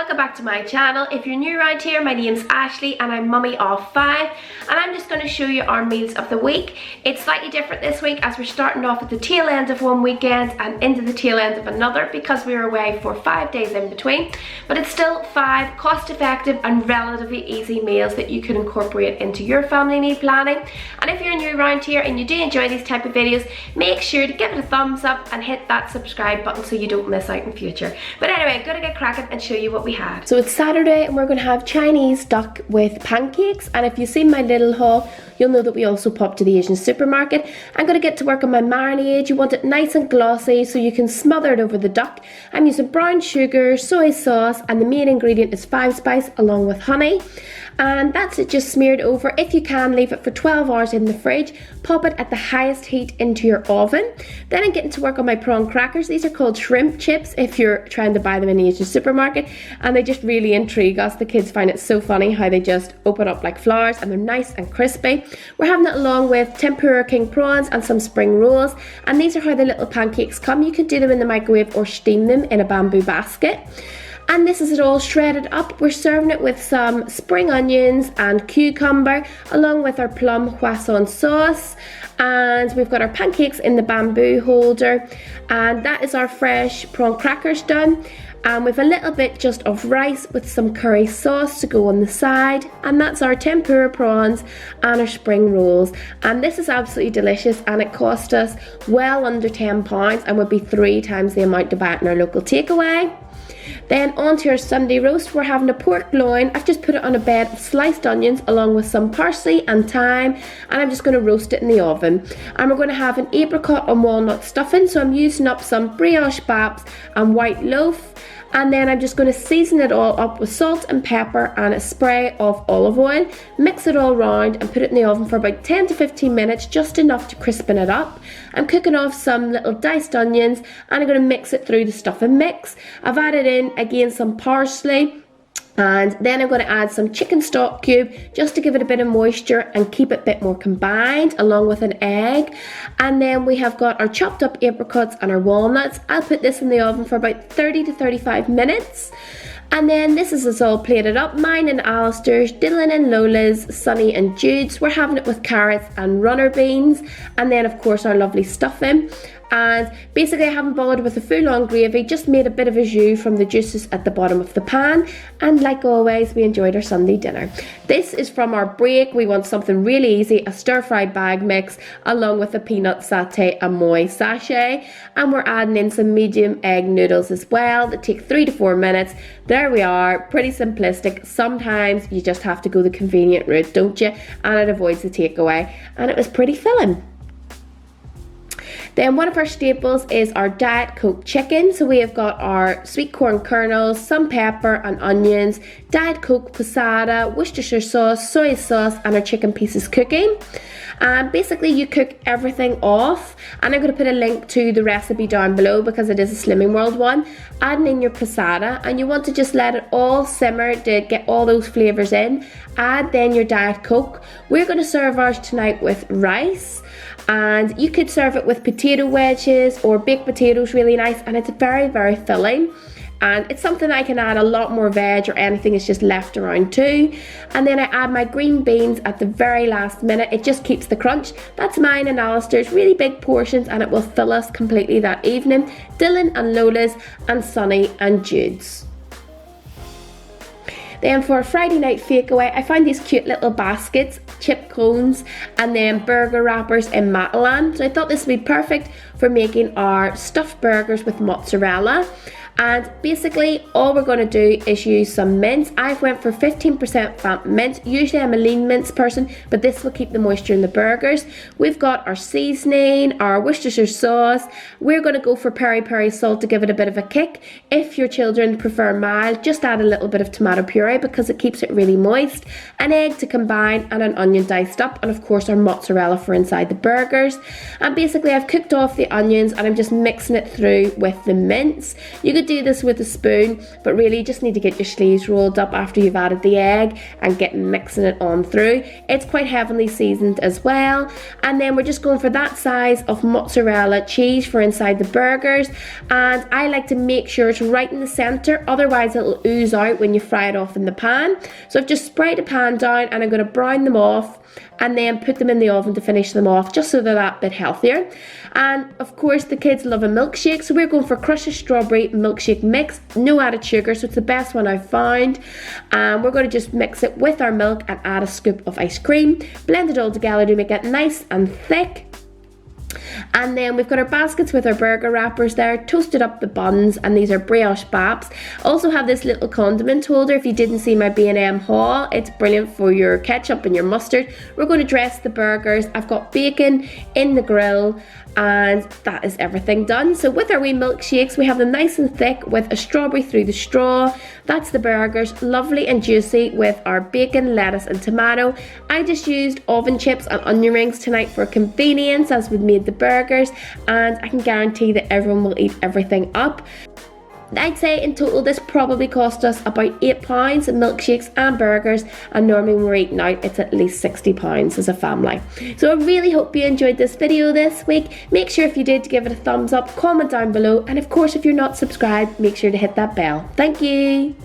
welcome back to my channel. If you're new around here, my name's Ashley and I'm mummy of 5, and I'm just going to show you our meals of the week. It's slightly different this week as we're starting off at the tail end of one weekend and into the tail end of another because we were away for 5 days in between, but it's still 5 cost effective and relatively easy meals that you can incorporate into your family meal planning. And if you're new around here and you do enjoy these type of videos, make sure to give it a thumbs up and hit that subscribe button so you don't miss out in future. But anyway, I'm going to get cracking and show you what we had. So it's Saturday and we're going to have Chinese duck with pancakes, and if you've seen my little haul, you'll know that we also popped to the Asian supermarket. I'm going to get to work on my marinade. You want it nice and glossy so you can smother it over the duck. I'm using brown sugar, soy sauce, and the main ingredient is 5 spice along with honey. And that's it, just smeared over. If you can, leave it for 12 hours in the fridge. Pop it at the highest heat into your oven. Then I'm getting to work on my prawn crackers. These are called shrimp chips if you're trying to buy them in the Asian supermarket, and they just really intrigue us. The kids find it so funny how they just open up like flowers and they're nice and crispy. We're having it along with tempura king prawns and some spring rolls, and these are how the little pancakes come. You can do them in the microwave or steam them in a bamboo basket. And this is it all shredded up. We're serving it with some spring onions and cucumber along with our plum croissant sauce, and we've got our pancakes in the bamboo holder, and that is our fresh prawn crackers done, and with a little bit just of rice with some curry sauce to go on the side, and that's our tempura prawns and our spring rolls. And this is absolutely delicious, and it cost us well under £10 and would be 3 times the amount to buy it in our local takeaway. Then on to our Sunday roast. We're having a pork loin. I've just put it on a bed of sliced onions along with some parsley and thyme, and I'm just going to roast it in the oven. And we're going to have an apricot and walnut stuffing, so I'm using up some brioche babs and white loaf. And then I'm just going to season it all up with salt and pepper and a spray of olive oil. Mix it all round and put it in the oven for about 10 to 15 minutes, just enough to crispen it up. I'm cooking off some little diced onions and I'm going to mix it through the stuffing mix. I've added in again some parsley, and then I'm going to add some chicken stock cube just to give it a bit of moisture and keep it a bit more combined, along with an egg. And then we have got our chopped up apricots and our walnuts. I'll put this in the oven for about 30 to 35 minutes. And then this is us all plated up. Mine and Alistair's, Dylan and Lola's, Sunny and Jude's. We're having it with carrots and runner beans. And then of course our lovely stuffing. And basically I haven't bothered with a full-on gravy, just made a bit of a jus from the juices at the bottom of the pan. And like always, we enjoyed our Sunday dinner. This is from our break. We want something really easy, a stir-fry bag mix along with a peanut satay amoy sachet. And we're adding in some medium egg noodles as well that take 3 to 4 minutes. There we are, pretty simplistic. Sometimes you just have to go the convenient route, don't you? And it avoids the takeaway. And it was pretty filling. Then one of our staples is our Diet Coke chicken. So we have got our sweet corn kernels, some pepper and onions, Diet Coke passata, Worcestershire sauce, soy sauce, and our chicken pieces cooking. And basically you cook everything off, and I'm going to put a link to the recipe down below because it is a Slimming World one. Adding in your passata, and you want to just let it all simmer to get all those flavours in. Add then your Diet Coke. We're going to serve ours tonight with rice, and you could serve it with potato wedges or baked potatoes, really nice, and it's very, very filling. And it's something I can add a lot more veg or anything is just left around too. And then I add my green beans at the very last minute. It just keeps the crunch. That's mine and Alistair's, really big portions, and it will fill us completely that evening. Dylan and Lola's, and Sunny and Jude's. Then for a Friday night takeaway, I found these cute little baskets, chip cones, and then burger wrappers in Matalan. So I thought this would be perfect for making our stuffed burgers with mozzarella. And basically all we're going to do is use some mince. I've went for 15% fat mince. Usually I'm a lean mince person, but this will keep the moisture in the burgers. We've got our seasoning, our Worcestershire sauce. We're going to go for peri-peri salt to give it a bit of a kick. If your children prefer mild, just add a little bit of tomato puree because it keeps it really moist. An egg to combine, and an onion diced up, and of course our mozzarella for inside the burgers. And basically I've cooked off the onions and I'm just mixing it through with the mince. You could could do this with a spoon, but really you just need to get your sleeves rolled up after you've added the egg and get mixing it on through. It's quite heavily seasoned as well. And then we're just going for that size of mozzarella cheese for inside the burgers. And I like to make sure it's right in the center, otherwise it'll ooze out when you fry it off in the pan. So I've just sprayed the pan down and I'm going to brown them off and then put them in the oven to finish them off, just so they're that bit healthier. And of course the kids love a milkshake, so we're going for crushed strawberry milkshake mix, no added sugar, so it's the best one I've found. And we're going to just mix it with our milk and add a scoop of ice cream, blend it all together to make it nice and thick. And then we've got our baskets with our burger wrappers there, toasted up the buns, and these are brioche baps. Also have this little condiment holder. If you didn't see my B&M haul, it's brilliant for your ketchup and your mustard. We're going to dress the burgers. I've got bacon in the grill, and that is everything done. So with our wee milkshakes, we have them nice and thick with a strawberry through the straw. That's the burgers, lovely and juicy with our bacon, lettuce and tomato. I just used oven chips and onion rings tonight for convenience as we made the burgers, and I can guarantee that everyone will eat everything up. I'd say in total this probably cost us about £8 in milkshakes and burgers, and normally when we're eating out it's at least £60 as a family. So I really hope you enjoyed this video this week. Make sure if you did to give it a thumbs up, comment down below, and of course if you're not subscribed, make sure to hit that bell. Thank you.